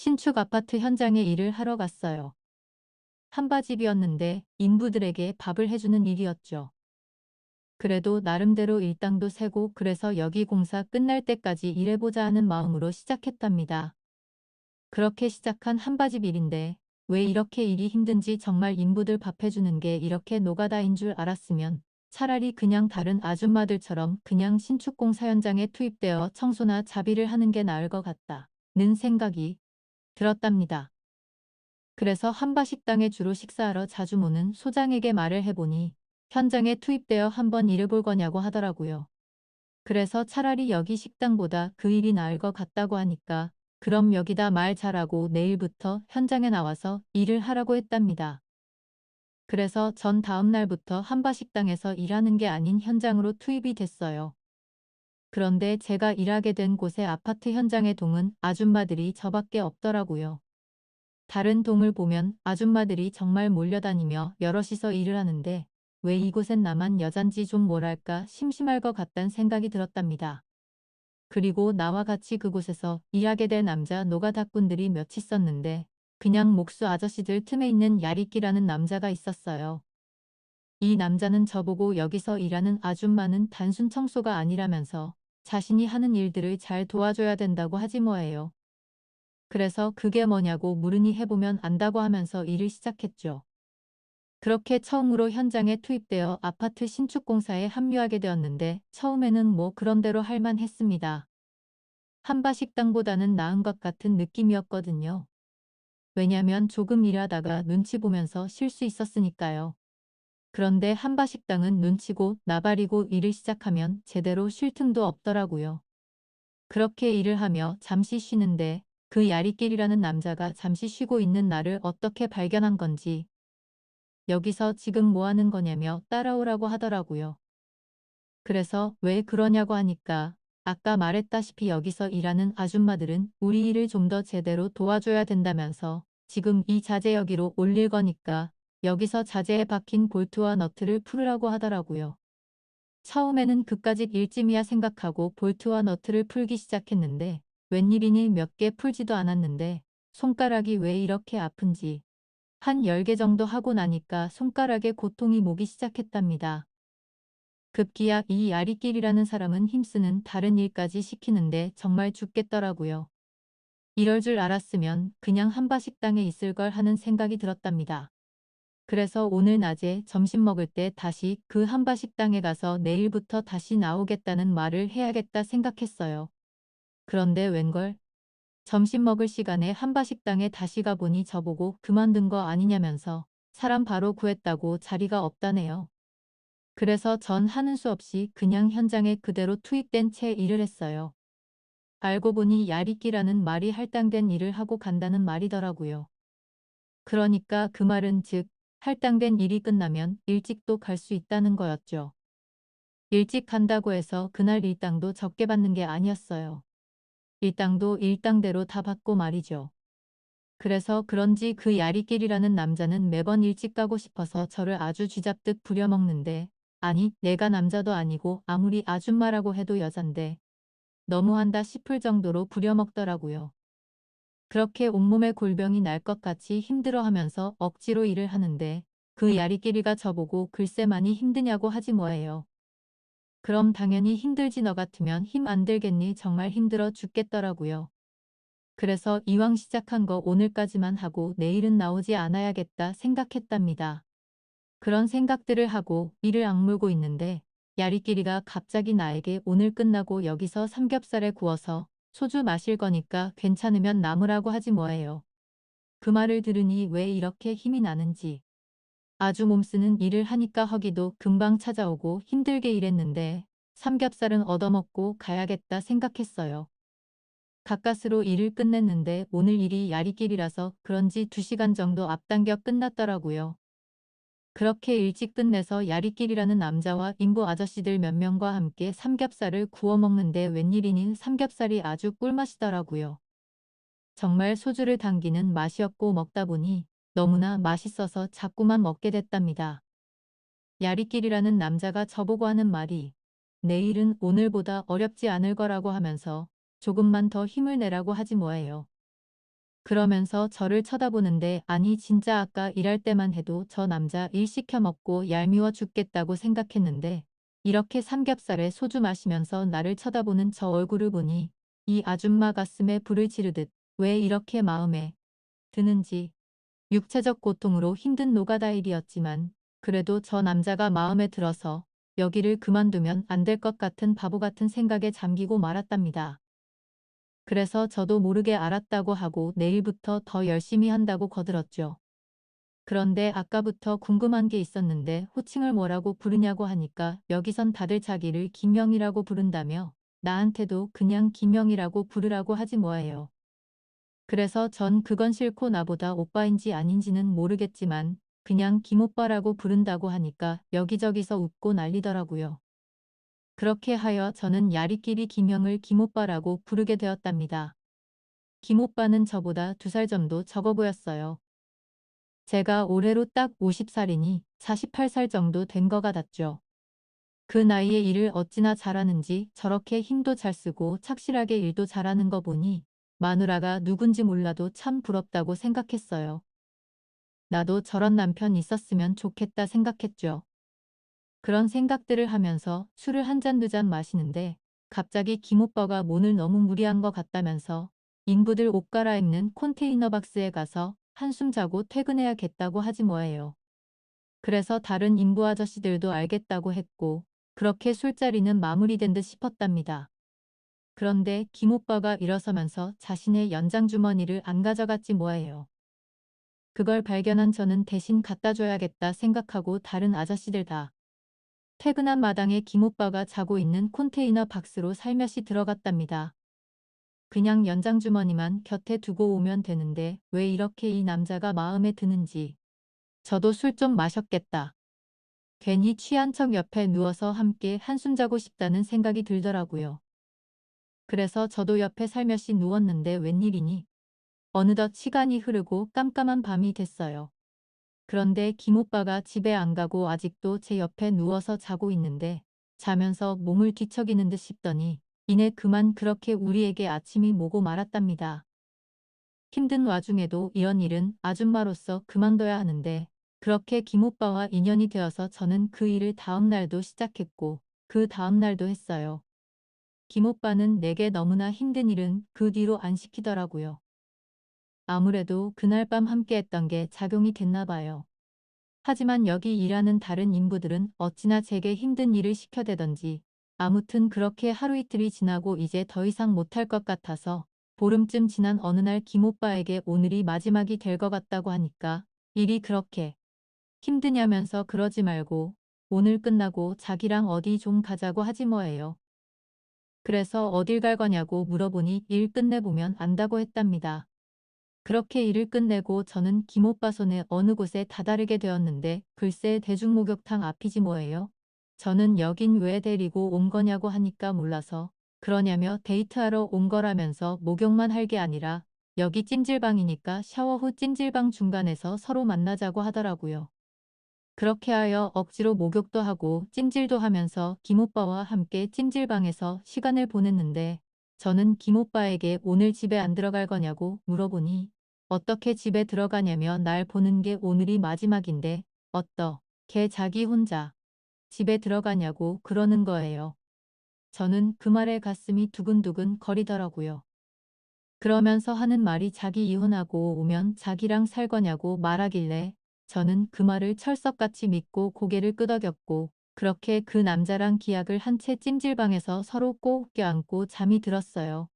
신축 아파트 현장에 일을 하러 갔어요. 한바집이었는데 인부들에게 밥을 해주는 일이었죠. 그래도 나름대로 일당도 세고 그래서 여기 공사 끝날 때까지 일해보자 하는 마음으로 시작했답니다. 그렇게 시작한 한바집 일인데 왜 이렇게 일이 힘든지 정말 인부들 밥 해주는 게 이렇게 노가다인 줄 알았으면 차라리 그냥 다른 아줌마들처럼 그냥 신축 공사 현장에 투입되어 청소나 자비를 하는 게 나을 것 같다는 생각이 들었답니다. 그래서 한바식당에 주로 식사하러 자주 모는 소장에게 말을 해보니 현장에 투입되어 한번 일해볼 거냐고 하더라고요. 그래서 차라리 여기 식당보다 그 일이 나을 것 같다고 하니까 그럼 여기다 말 잘하고 내일부터 현장에 나와서 일을 하라고 했답니다. 그래서 전 다음 날부터 한바식당에서 일하는 게 아닌 현장으로 투입이 됐어요. 그런데 제가 일하게 된 곳의 아파트 현장의 동은 아줌마들이 저밖에 없더라고요. 다른 동을 보면 아줌마들이 정말 몰려다니며 여럿이서 일을 하는데 왜 이곳엔 나만 여잔지 좀 뭐랄까 심심할 것 같단 생각이 들었답니다. 그리고 나와 같이 그곳에서 일하게 된 남자 노가다꾼들이 몇 있었는데 그냥 목수 아저씨들 틈에 있는 야리끼라는 남자가 있었어요. 이 남자는 저보고 여기서 일하는 아줌마는 단순 청소가 아니라면서 자신이 하는 일들을 잘 도와줘야 된다고 하지 뭐예요. 그래서 그게 뭐냐고 물으니 해보면 안다고 하면서 일을 시작했죠. 그렇게 처음으로 현장에 투입되어 아파트 신축 공사에 합류하게 되었는데 처음에는 뭐 그런대로 할만 했습니다. 한바식당보다는 나은 것 같은 느낌이었거든요. 왜냐면 조금 일하다가 눈치 보면서 쉴 수 있었으니까요. 그런데 한바식당은 눈치고 나발이고 일을 시작하면 제대로 쉴 틈도 없더라고요. 그렇게 일을 하며 잠시 쉬는데 그 야리끼리라는 남자가 잠시 쉬고 있는 나를 어떻게 발견한 건지 여기서 지금 뭐 하는 거냐며 따라오라고 하더라고요. 그래서 왜 그러냐고 하니까 아까 말했다시피 여기서 일하는 아줌마들은 우리 일을 좀 더 제대로 도와줘야 된다면서 지금 이 자재 여기로 올릴 거니까 여기서 자재에 박힌 볼트와 너트를 풀으라고 하더라고요. 처음에는 그까짓 일쯤이야 생각하고 볼트와 너트를 풀기 시작했는데 웬일이니 몇 개 풀지도 않았는데 손가락이 왜 이렇게 아픈지 한 10개 정도 하고 나니까 손가락에 고통이 오기 시작했답니다. 급기야 이 아리끼리라는 사람은 힘쓰는 다른 일까지 시키는데 정말 죽겠더라고요. 이럴 줄 알았으면 그냥 한바식당에 있을 걸 하는 생각이 들었답니다. 그래서 오늘 낮에 점심 먹을 때 다시 그 한바식당에 가서 내일부터 다시 나오겠다는 말을 해야겠다 생각했어요. 그런데 웬걸? 점심 먹을 시간에 한바식당에 다시 가보니 저보고 그만둔 거 아니냐면서 사람 바로 구했다고 자리가 없다네요. 그래서 전 하는 수 없이 그냥 현장에 그대로 투입된 채 일을 했어요. 알고 보니 야리끼라는 말이 할당된 일을 하고 간다는 말이더라고요. 그러니까 그 말은 즉 할당된 일이 끝나면 일찍도 갈 수 있다는 거였죠. 일찍 간다고 해서 그날 일당도 적게 받는 게 아니었어요. 일당도 일당대로 다 받고 말이죠. 그래서 그런지 그 야리끼리라는 남자는 매번 일찍 가고 싶어서 저를 아주 쥐잡듯 부려먹는데 아니 내가 남자도 아니고 아무리 아줌마라고 해도 여잔데 너무한다 싶을 정도로 부려먹더라고요. 그렇게 온몸에 골병이 날 것 같이 힘들어하면서 억지로 일을 하는데 그 야리끼리가 저보고 글쎄 많이 힘드냐고 하지 뭐예요. 그럼 당연히 힘들지 너 같으면 힘 안 들겠니 정말 힘들어 죽겠더라고요. 그래서 이왕 시작한 거 오늘까지만 하고 내일은 나오지 않아야겠다 생각했답니다. 그런 생각들을 하고 이를 악물고 있는데 야리끼리가 갑자기 나에게 오늘 끝나고 여기서 삼겹살에 구워서 소주 마실 거니까 괜찮으면 남으라고 하지 뭐예요. 그 말을 들으니 왜 이렇게 힘이 나는지 아주 몸쓰는 일을 하니까 허기도 금방 찾아오고 힘들게 일했는데 삼겹살은 얻어먹고 가야겠다 생각했어요. 가까스로 일을 끝냈는데 오늘 일이 야리끼리라서 그런지 2시간 정도 앞당겨 끝났더라고요. 그렇게 일찍 끝내서 야리끼리라는 남자와 인부 아저씨들 몇 명과 함께 삼겹살을 구워 먹는데 웬일이니 삼겹살이 아주 꿀맛이더라고요. 정말 소주를 당기는 맛이었고 먹다 보니 너무나 맛있어서 자꾸만 먹게 됐답니다. 야리끼리라는 남자가 저보고 하는 말이 내일은 오늘보다 어렵지 않을 거라고 하면서 조금만 더 힘을 내라고 하지 뭐예요. 그러면서 저를 쳐다보는데 아니 진짜 아까 일할 때만 해도 저 남자 일 시켜 먹고 얄미워 죽겠다고 생각했는데 이렇게 삼겹살에 소주 마시면서 나를 쳐다보는 저 얼굴을 보니 이 아줌마 가슴에 불을 지르듯 왜 이렇게 마음에 드는지 육체적 고통으로 힘든 노가다일이었지만 그래도 저 남자가 마음에 들어서 여기를 그만두면 안 될 것 같은 바보 같은 생각에 잠기고 말았답니다. 그래서 저도 모르게 알았다고 하고 내일부터 더 열심히 한다고 거들었죠. 그런데 아까부터 궁금한 게 있었는데 호칭을 뭐라고 부르냐고 하니까 여기선 다들 자기를 김영이라고 부른다며 나한테도 그냥 김영이라고 부르라고 하지 뭐예요. 그래서 전 그건 싫고 나보다 오빠인지 아닌지는 모르겠지만 그냥 김오빠라고 부른다고 하니까 여기저기서 웃고 난리더라고요. 그렇게 하여 저는 야리끼리 김영을 김오빠라고 부르게 되었답니다. 김오빠는 저보다 2살 정도 적어 보였어요. 제가 올해로 딱 50살이니 48살 정도 된 거 같았죠. 그 나이에 일을 어찌나 잘하는지 저렇게 힘도 잘 쓰고 착실하게 일도 잘하는 거 보니 마누라가 누군지 몰라도 참 부럽다고 생각했어요. 나도 저런 남편 있었으면 좋겠다 생각했죠. 그런 생각들을 하면서 술을 한 잔 두 잔 마시는데 갑자기 김오빠가 오늘 너무 무리한 것 같다면서 인부들 옷 갈아입는 컨테이너 박스에 가서 한숨 자고 퇴근해야겠다고 하지 뭐예요. 그래서 다른 인부 아저씨들도 알겠다고 했고 그렇게 술자리는 마무리된 듯 싶었답니다. 그런데 김오빠가 일어서면서 자신의 연장 주머니를 안 가져갔지 뭐예요. 그걸 발견한 저는 대신 갖다 줘야겠다 생각하고 다른 아저씨들 다 퇴근한 마당에 김오빠가 자고 있는 컨테이너 박스로 살며시 들어갔답니다. 그냥 연장 주머니만 곁에 두고 오면 되는데 왜 이렇게 이 남자가 마음에 드는지. 저도 술 좀 마셨겠다. 괜히 취한 척 옆에 누워서 함께 한숨 자고 싶다는 생각이 들더라고요. 그래서 저도 옆에 살며시 누웠는데 웬일이니? 어느덧 시간이 흐르고 깜깜한 밤이 됐어요. 그런데 김오빠가 집에 안 가고 아직도 제 옆에 누워서 자고 있는데 자면서 몸을 뒤척이는 듯 싶더니 이내 그만 그렇게 우리에게 아침이 모고 말았답니다. 힘든 와중에도 이런 일은 아줌마로서 그만둬야 하는데 그렇게 김오빠와 인연이 되어서 저는 그 일을 다음 날도 시작했고 그 다음 날도 했어요. 김오빠는 내게 너무나 힘든 일은 그 뒤로 안 시키더라고요. 아무래도 그날 밤 함께했던 게 작용이 됐나 봐요. 하지만 여기 일하는 다른 인부들은 어찌나 제게 힘든 일을 시켜대던지 아무튼 그렇게 하루 이틀이 지나고 이제 더 이상 못할 것 같아서 보름쯤 지난 어느 날 김오빠에게 오늘이 마지막이 될 것 같다고 하니까 일이 그렇게 힘드냐면서 그러지 말고 오늘 끝나고 자기랑 어디 좀 가자고 하지 뭐예요. 그래서 어딜 갈 거냐고 물어보니 일 끝내보면 안다고 했답니다. 그렇게 일을 끝내고 저는 김오빠 손에 어느 곳에 다다르게 되었는데 글쎄 대중목욕탕 앞이지 뭐예요. 저는 여긴 왜 데리고 온 거냐고 하니까 몰라서 그러냐며 데이트하러 온 거라면서 목욕만 할 게 아니라 여기 찜질방이니까 샤워 후 찜질방 중간에서 서로 만나자고 하더라고요. 그렇게 하여 억지로 목욕도 하고 찜질도 하면서 김오빠와 함께 찜질방에서 시간을 보냈는데 저는 김오빠에게 오늘 집에 안 들어갈 거냐고 물어보니 어떻게 집에 들어가냐며 날 보는 게 오늘이 마지막인데 어떻게 자기 혼자 집에 들어가냐고 그러는 거예요. 저는 그 말에 가슴이 두근두근 거리더라고요. 그러면서 하는 말이 자기 이혼하고 오면 자기랑 살 거냐고 말하길래 저는 그 말을 철석같이 믿고 고개를 끄덕였고 그렇게 그 남자랑 기약을 한 채 찜질방에서 서로 꼭 껴안고 잠이 들었어요.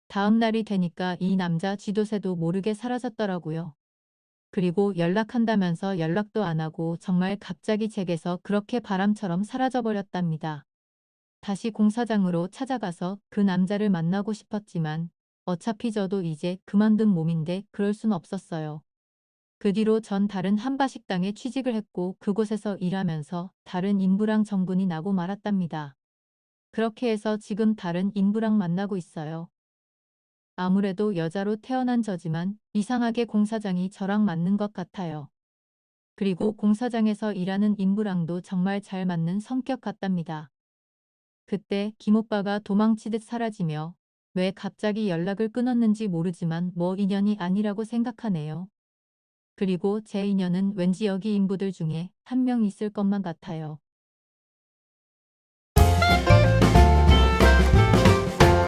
다음 날이 되니까 이 남자 쥐도새도 모르게 사라졌더라고요. 그리고 연락한다면서 연락도 안 하고 정말 갑자기 제게서 그렇게 바람처럼 사라져버렸답니다. 다시 공사장으로 찾아가서 그 남자를 만나고 싶었지만 어차피 저도 이제 그만둔 몸인데 그럴 순 없었어요. 그 뒤로 전 다른 한바식당에 취직을 했고 그곳에서 일하면서 다른 인부랑 정분이 나고 말았답니다. 그렇게 해서 지금 다른 인부랑 만나고 있어요. 아무래도 여자로 태어난 저지만 이상하게 공사장이 저랑 맞는 것 같아요. 그리고 공사장에서 일하는 인부랑도 정말 잘 맞는 성격 같답니다. 그때 김오빠가 도망치듯 사라지며 왜 갑자기 연락을 끊었는지 모르지만 뭐 인연이 아니라고 생각하네요. 그리고 제 인연은 왠지 여기 인부들 중에 한 명 있을 것만 같아요.